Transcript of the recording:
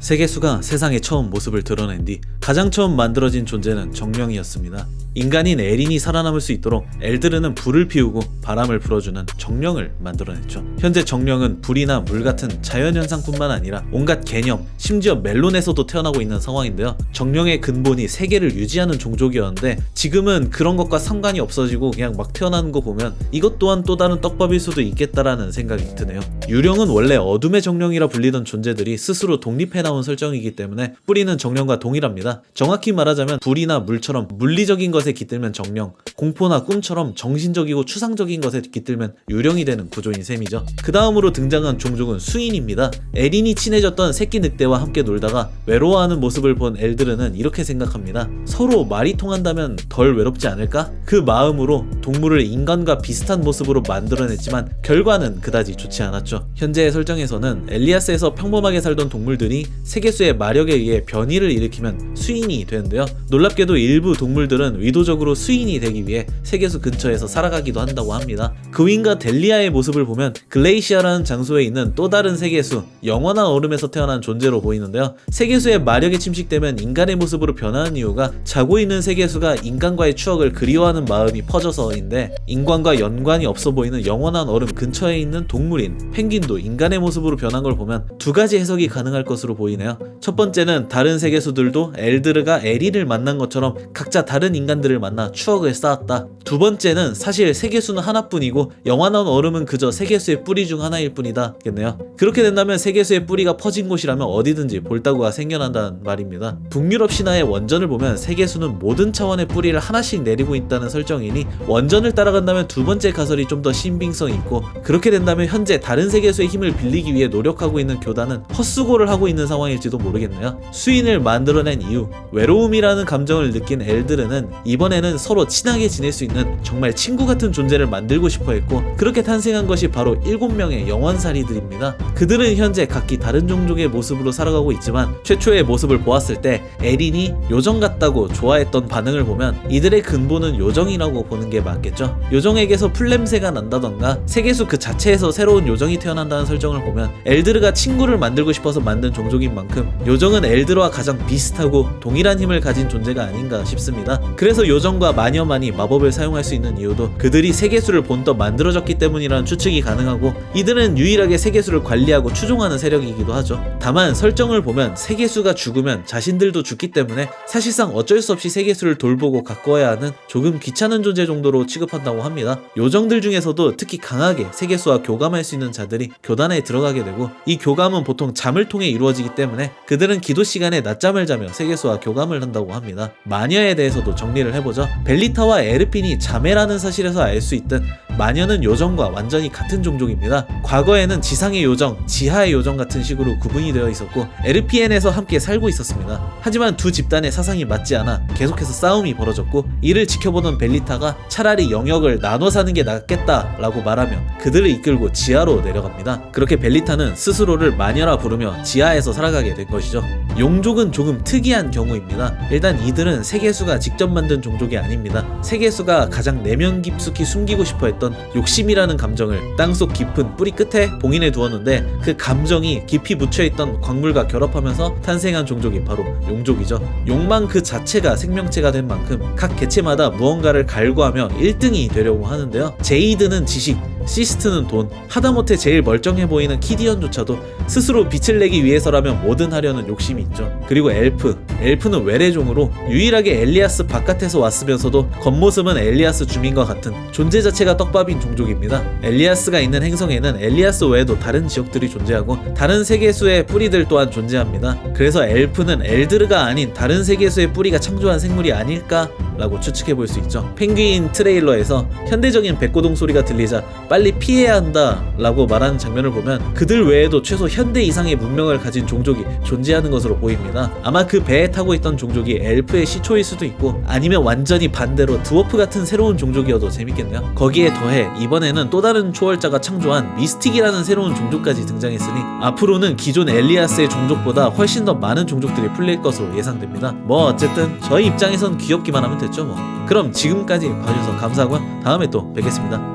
세계수가 세상에 처음 모습을 드러낸 뒤 가장 처음 만들어진 존재는 정령이었습니다. 인간인 에린이 살아남을 수 있도록 엘드르는 불을 피우고 바람을 불어주는 정령을 만들어냈죠. 현재 정령은 불이나 물 같은 자연현상뿐만 아니라 온갖 개념, 심지어 멜론에서도 태어나고 있는 상황인데요. 정령의 근본이 세계를 유지하는 종족이었는데 지금은 그런 것과 상관이 없어지고 그냥 막 태어나는 거 보면 이것 또한 또 다른 떡밥일 수도 있겠다라는 생각이 드네요. 유령은 원래 어둠의 정령이라 불리던 존재들이 스스로 독립해 나온 설정이기 때문에 뿌리는 정령과 동일합니다. 정확히 말하자면 불이나 물처럼 물리적인 것에 깃들면 정령, 공포나 꿈처럼 정신적이고 추상적인 것에 깃들면 유령이 되는 구조인 셈이죠. 그 다음으로 등장한 종족은 수인입니다. 에린이 친해졌던 새끼 늑대와 함께 놀다가 외로워하는 모습을 본 엘드르는 이렇게 생각합니다. 서로 말이 통한다면 덜 외롭지 않을까? 그 마음으로 동물을 인간과 비슷한 모습으로 만들어냈지만 결과는 그다지 좋지 않았죠. 현재의 설정에서는 엘리아스에서 평범하게 살던 동물들이 세계수의 마력에 의해 변이를 일으키면 수인이 되는데요. 놀랍게도 일부 동물들은 의도적으로 수인이 되기 위해 세계수 근처에서 살아가기도 한다고 합니다. 그윈과 델리아의 모습을 보면 글레이시아라는 장소에 있는 또 다른 세계수, 영원한 얼음에서 태어난 존재로 보이는데요. 세계수의 마력에 침식되면 인간의 모습으로 변하는 이유가 자고 있는 세계수가 인간과의 추억을 그리워하는 마음이 퍼져서인데, 인간과 연관이 없어 보이는 영원한 얼음 근처에 있는 동물인 펭귄도 인간의 모습으로 변한 걸 보면 두 가지 해석이 가능할 것으로 보이네요. 첫 번째는 다른 세계수들도 엘드르가 에린을 만난 것처럼 각자 다른 인간들을 만나 추억을 쌓았다. 두 번째는 사실 세계수는 하나뿐이고 영원한 얼음은 그저 세계수의 뿌리 중 하나일 뿐이다 겠네요. 그렇게 된다면 세계수의 뿌리가 퍼진 곳이라면 어디든지 볼따구가 생겨난다는 말입니다. 북유럽 신화의 원전을 보면 세계수는 모든 차원의 뿌리를 하나씩 내리고 있다는 설정이니 원전을 따라간다면 두 번째 가설이 좀 더 신빙성이 있고, 그렇게 된다면 현재 다른 세계수의 힘을 빌리기 위해 노력하고 있는 교단은 헛수고를 하고 있는 상황일지도 모르겠네요. 수인을 만들어낸 이유, 외로움이라는 감정을 느낀 엘드르는 이번에는 서로 친하게 지낼 수 있는 정말 친구 같은 존재를 만들고 싶어 했고, 그렇게 탄생한 것이 바로 7명의 영원살이들입니다. 그들은 현재 각기 다른 종족의 모습으로 살아가고 있지만 최초의 모습을 보았을 때 에린이 요정 같다고 좋아했던 반응을 보면 이들의 근본은 요정이라고 보는 게 맞겠죠. 요정에게서 풀냄새가 난다던가 세계수 그 자체에서 새로운 요정이 태어난다는 설정을 보면 엘드르가 친구를 만들고 싶어서 만든 종족인 만큼 요정은 엘드르와 가장 비슷하고 동일한 힘을 가진 존재가 아닌가 싶습니다. 그래서 요정과 마녀만이 마법을 사용할 수 있는 이유도 그들이 세계수를 본떠 만들어졌기 때문이라는 추측이 가능하고, 이들은 유일하게 세계수를 관리하고 추종하는 세력이기도 하죠. 다만 설정을 보면 세계수가 죽으면 자신들도 죽기 때문에 사실상 어쩔 수 없이 세계수를 돌보고 가꿔야 하는 조금 귀찮은 존재 정도로 취급한다고 합니다. 요정들 중에서도 특히 강하게 세계수와 교감할 수 있는 자들이 교단에 들어가게 되고, 이 교감은 보통 잠을 통해 이루어지기 때문에 그들은 기도 시간에 낮잠을 자며 세계수와 교감을 한다고 합니다. 마녀에 대해서도 정리를 해보죠. 벨리타와 에르핀이 자매라는 사실에서 알 수 있듯 마녀는 요정과 완전히 같은 종족입니다. 과거에는 지상의 요정, 지하의 요정 같은 식으로 구분이 되어 있었고 에르피엔에서 함께 살고 있었습니다. 하지만 두 집단의 사상이 맞지 않아 계속해서 싸움이 벌어졌고, 이를 지켜보던 벨리타가 차라리 영역을 나눠 사는 게 낫겠다라고 말하며 그들을 이끌고 지하로 내려갑니다. 그렇게 벨리타는 스스로를 마녀라 부르며 지하에서 살아가게 된 것이죠. 용족은 조금 특이한 경우입니다. 일단 이들은 세계수가 직접 만든 종족이 아닙니다. 세계수가 가장 내면 깊숙이 숨기고 싶어 했던 욕심이라는 감정을 땅속 깊은 뿌리 끝에 봉인해 두었는데, 그 감정이 깊이 묻혀있던 광물과 결합하면서 탄생한 종족이 바로 용족이죠. 욕망 그 자체가 생명체가 된 만큼 각 개체마다 무언가를 갈구하며 1등이 되려고 하는데요. 제이드는 지식, 시스트는 돈, 하다못해 제일 멀쩡해 보이는 키디언조차도 스스로 빛을 내기 위해서라면 뭐든 하려는 욕심이 있죠. 그리고 엘프는 외래종으로 유일하게 엘리아스 바깥에서 왔으면서도 겉모습은 엘리아스 주민과 같은 존재 자체가 떡밥인 종족입니다. 엘리아스가 있는 행성에는 엘리아스 외에도 다른 지역들이 존재하고 다른 세계수의 뿌리들 또한 존재합니다. 그래서 엘프는 엘드르가 아닌 다른 세계수의 뿌리가 창조한 생물이 아닐까? 라고 추측해볼 수 있죠. 펭귄 트레일러에서 현대적인 백고동 소리가 들리자 빨리 피해야 한다 라고 말하는 장면을 보면 그들 외에도 최소 현대 이상의 문명을 가진 종족이 존재하는 것으로 보입니다. 아마 그 배에 타고 있던 종족이 엘프의 시초일 수도 있고, 아니면 완전히 반대로 드워프 같은 새로운 종족이어도 재밌겠네요. 거기에 더해 이번에는 또 다른 초월자가 창조한 미스틱이라는 새로운 종족까지 등장했으니 앞으로는 기존 엘리아스의 종족보다 훨씬 더 많은 종족들이 풀릴 것으로 예상됩니다. 뭐 어쨌든 저희 입장에선 귀엽기만 하면 됐죠 뭐. 그럼 지금까지 봐주셔서 감사하고요. 다음에 또 뵙겠습니다.